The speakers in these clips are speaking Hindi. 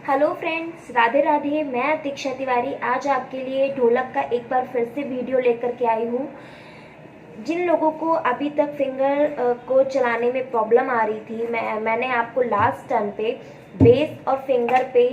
Hello friends, Radhe Radhe. मैं दीक्षा तिवारी आज आपके लिए ढोलक का एक बार फिर से वीडियो लेकर के आई हूँ। जिन लोगों को अभी तक फिंगर को चलाने में प्रॉब्लम आ रही थी, मैंने आपको लास्ट टर्न पे बेस और फिंगर पे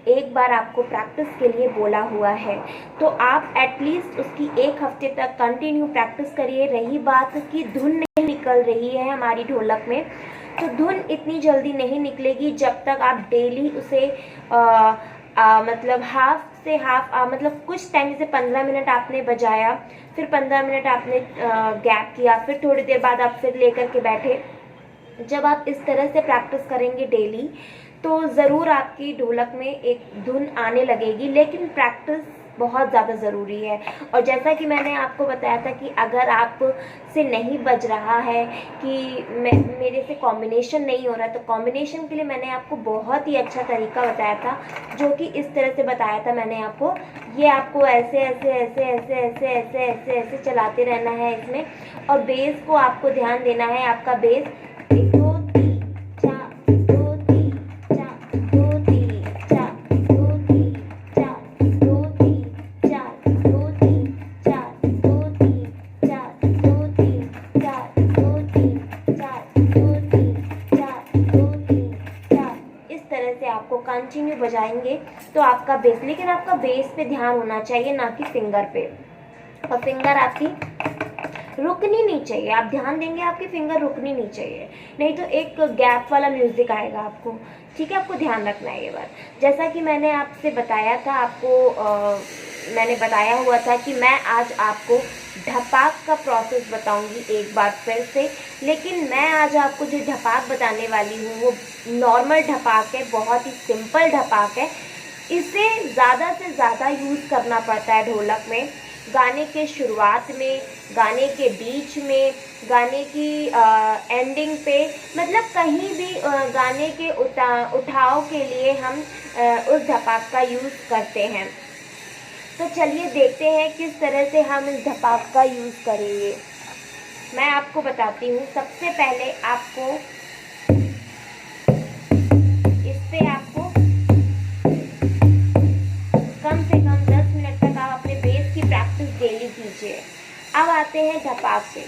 एक बार आपको प्रैक्टिस के लिए बोला हुआ है, तो आप एटलीस्ट उसकी एक हफ्ते तक कंटिन्यू प्रैक्टिस करिए। रही बात कि धुन नहीं निकल रही है हमारी ढोलक में, तो धुन इतनी जल्दी नहीं निकलेगी जब तक आप डेली उसे मतलब हाफ से हाफ मतलब कुछ टाइम, जैसे 15 मिनट आपने बजाया, फिर 15 मिनट आपने गैप किया, फिर थोड़ी देर बाद आप फिर लेकर के बैठे। जब आप इस तरह से प्रैक्टिस करेंगे डेली, तो ज़रूर आपकी ढोलक में एक धुन आने लगेगी, लेकिन प्रैक्टिस बहुत ज़्यादा ज़रूरी है। और जैसा कि मैंने आपको बताया था कि अगर आप से नहीं बज रहा है, कि मेरे से कॉम्बिनेशन नहीं हो रहा, तो कॉम्बिनेशन के लिए मैंने आपको बहुत ही अच्छा तरीका बताया था, जो कि इस तरह से बताया था मैंने आपको। ये आपको ऐसे ऐसे ऐसे ऐसे ऐसे ऐसे ऐसे ऐसे चलाते रहना है इसमें, और बेस को आपको ध्यान देना है। आपका बेस 1 2 3 4 2 3 4 2 3 4 2 3 4 2 3 4 2 3 4 2 3 4 2 3 4 2 3 4 2 3 4 2 3 4, इस तरह से आपको कंटिन्यू बजाएंगे तो आपका बेस, लेकिन आपका बेस पे ध्यान होना चाहिए, ना कि फिंगर पे। और फिंगर आपकी रुकनी नहीं चाहिए। आप ध्यान देंगे, आपकी फिंगर रुकनी नहीं चाहिए, नहीं तो एक गैप वाला म्यूजिक आएगा आपको। ठीक है, आपको ध्यान रखना है ये बात। जैसा कि मैंने आपसे बताया था, मैंने बताया हुआ था कि मैं आज आपको ढपाक का प्रोसेस बताऊंगी एक बार फिर से। लेकिन मैं आज आपको जो ढपाक बताने वाली हूँ वो नॉर्मल ढपाक है, बहुत ही सिंपल ढपाक है। इसे ज़्यादा से ज़्यादा यूज़ करना पड़ता है ढोलक में, गाने के शुरुआत में, गाने के बीच में, गाने की एंडिंग पे, मतलब कहीं भी गाने के उठाव के लिए हम उस ढपाक का यूज़ करते हैं। तो चलिए देखते हैं किस तरह से हम इस ढपाक का यूज़ करेंगे। मैं आपको बताती हूँ। सबसे पहले आपको इस पे आपको कम से कम 10 मिनट तक आप अपने बेस की प्रैक्टिस डेली कीजिए। अब आते हैं ढपाक पे।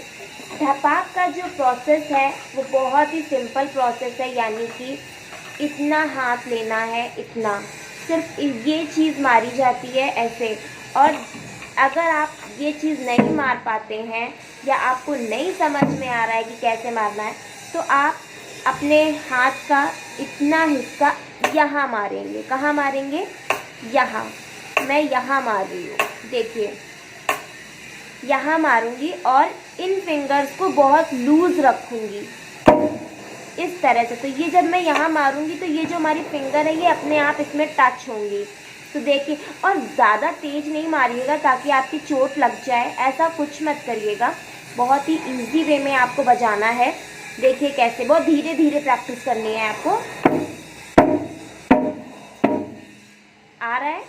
ढपाक का जो प्रोसेस है वो बहुत ही सिंपल प्रोसेस है, यानी कि इतना हाथ लेना है, इतना, सिर्फ ये चीज़ मारी जाती है ऐसे। और अगर आप ये चीज़ नहीं मार पाते हैं या आपको नहीं समझ में आ रहा है कि कैसे मारना है, तो आप अपने हाथ का इतना हिस्सा यहाँ मारेंगे। कहाँ मारेंगे? यहाँ। मैं यहाँ मार रही हूँ, देखिए, यहाँ मारूंगी और इन फिंगर्स को बहुत लूज रखूंगी इस तरह से। तो ये जब मैं यहाँ मारूंगी तो ये जो हमारी फिंगर है ये अपने आप इसमें टच होंगी। तो देखिए, और ज़्यादा तेज नहीं मारिएगा ताकि आपकी चोट लग जाए, ऐसा कुछ मत करिएगा। बहुत ही इजी वे में आपको बजाना है। देखिए कैसे, बहुत धीरे धीरे प्रैक्टिस करनी है आपको। आ रहा है?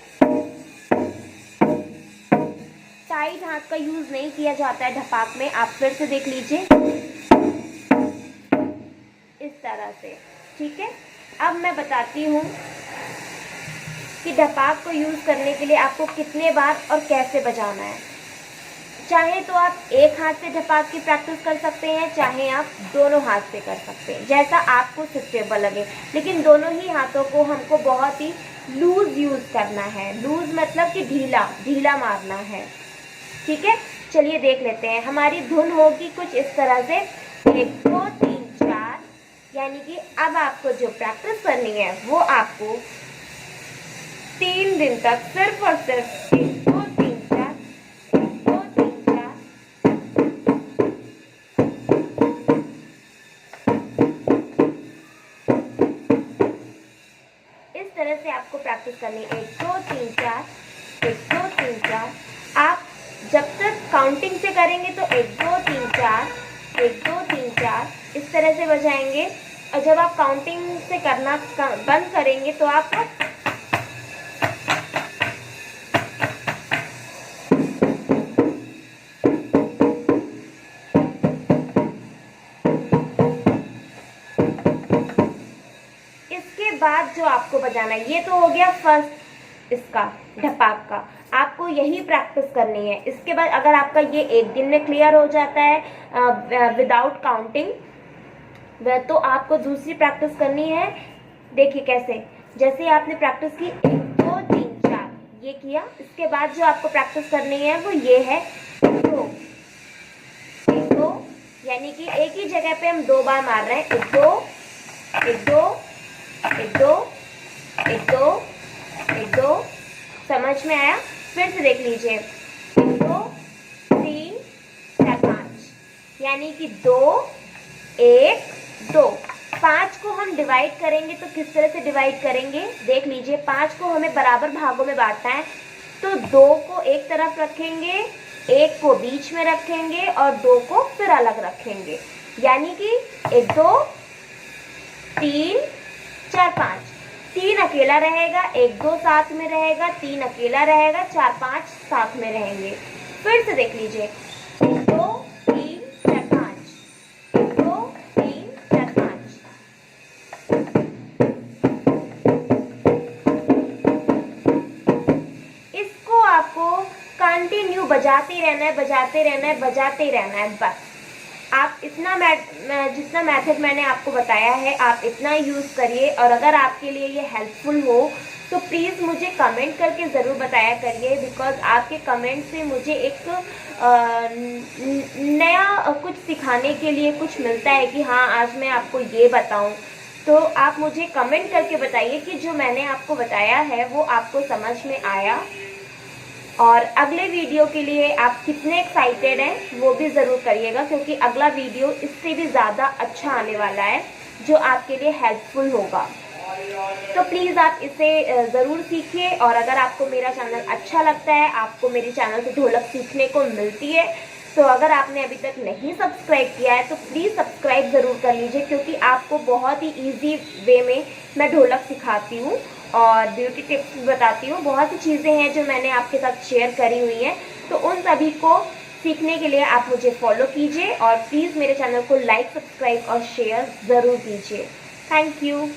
साइड हाथ का यूज नहीं किया जाता है ढपाक में, आप फिर से देख लीजिए इस तरह से। ठीक है, अब मैं बताती हूँ कि ढपाक को यूज करने के लिए आपको कितने बार और कैसे बजाना है। चाहे तो आप एक हाथ से ढपाक की प्रैक्टिस कर सकते हैं, चाहे आप दोनों हाथ से कर सकते हैं, जैसा आपको सुटेबल लगे। लेकिन दोनों ही हाथों को हमको बहुत ही लूज यूज करना है। लूज मतलब कि ढीला ढीला मारना है। ठीक है, चलिए देख लेते हैं। हमारी धुन होगी कुछ इस तरह से, 1 2 3 4। यानी कि अब आपको जो प्रैक्टिस करनी है वो आपको 3 दिन तक सिर्फ और सिर्फ 1 2 3 4 1 2 3 4 इस तरह से आपको प्रैक्टिस करनी है। 1 2 3 4 1 2 3 4। आप जब तक काउंटिंग से करेंगे तो 1 2 3 4 1 2 3 4 इस तरह से बजाएंगे। और जब आप काउंटिंग से करना बंद करेंगे तो आप इसके बाद बाद जो आपको बजाना है, ये तो हो गया फर्स्ट इसका ढपाक का, आपको यही प्रैक्टिस करनी है। इसके बाद अगर आपका ये एक दिन में क्लियर हो जाता है विदाउट काउंटिंग, तो आपको दूसरी प्रैक्टिस करनी है। देखिए कैसे, जैसे आपने प्रैक्टिस की 1 2 3 4 ये किया, इसके बाद जो आपको प्रैक्टिस करनी है वो ये है 2 1 2, यानी कि एक ही जगह पे हम 2 बार मार रहे हैं। 1 2 1 2 1 2 1 2 1 2। समझ में आया? फिर से देख लीजिए, 1 2 3 4 5, यानी कि 2 1 2। 5 को हम डिवाइड करेंगे तो किस तरह से डिवाइड करेंगे, देख लीजिए। 5 को हमें बराबर भागों में बांटना है, तो 2 को एक तरफ रखेंगे, 1 को बीच में रखेंगे और 2 को फिर अलग रखेंगे, यानी कि 1 2 3 4 5। 3 अकेला रहेगा, 1 2 साथ में रहेगा, 3 अकेला रहेगा, 4 5 साथ में रहेंगे। फिर से देख लीजिए, 1 2 3 4 5, 1 2 3 4 5। इसको आपको कंटिन्यू बजाते रहना है, बजाते रहना है, बजाते रहना है। बस आप इतना जितना मेथड मैंने आपको बताया है आप इतना यूज़ करिए। और अगर आपके लिए ये हेल्पफुल हो तो प्लीज़ मुझे कमेंट करके ज़रूर बताया करिए, बिकॉज़ आपके कमेंट से मुझे एक नया कुछ सिखाने के लिए कुछ मिलता है कि हाँ आज मैं आपको ये बताऊं। तो आप मुझे कमेंट करके बताइए कि जो मैंने आपको बताया है वो आपको समझ में आया, और अगले वीडियो के लिए आप कितने एक्साइटेड हैं वो भी ज़रूर करिएगा, क्योंकि अगला वीडियो इससे भी ज़्यादा अच्छा आने वाला है जो आपके लिए हेल्पफुल होगा। तो प्लीज़ आप इसे ज़रूर सीखिए। और अगर आपको मेरा चैनल अच्छा लगता है, आपको मेरे चैनल से ढोलक सीखने को मिलती है, तो अगर आपने अभी तक नहीं सब्सक्राइब किया है तो प्लीज़ सब्सक्राइब ज़रूर कर लीजिए, क्योंकि आपको बहुत ही ईजी वे में मैं ढोलक सिखाती हूँ और ब्यूटी टिप्स भी बताती हूँ। बहुत सी चीज़ें हैं जो मैंने आपके साथ शेयर करी हुई हैं, तो उन सभी को सीखने के लिए आप मुझे फॉलो कीजिए और प्लीज़ मेरे चैनल को लाइक, सब्सक्राइब और शेयर ज़रूर कीजिए। Thank you.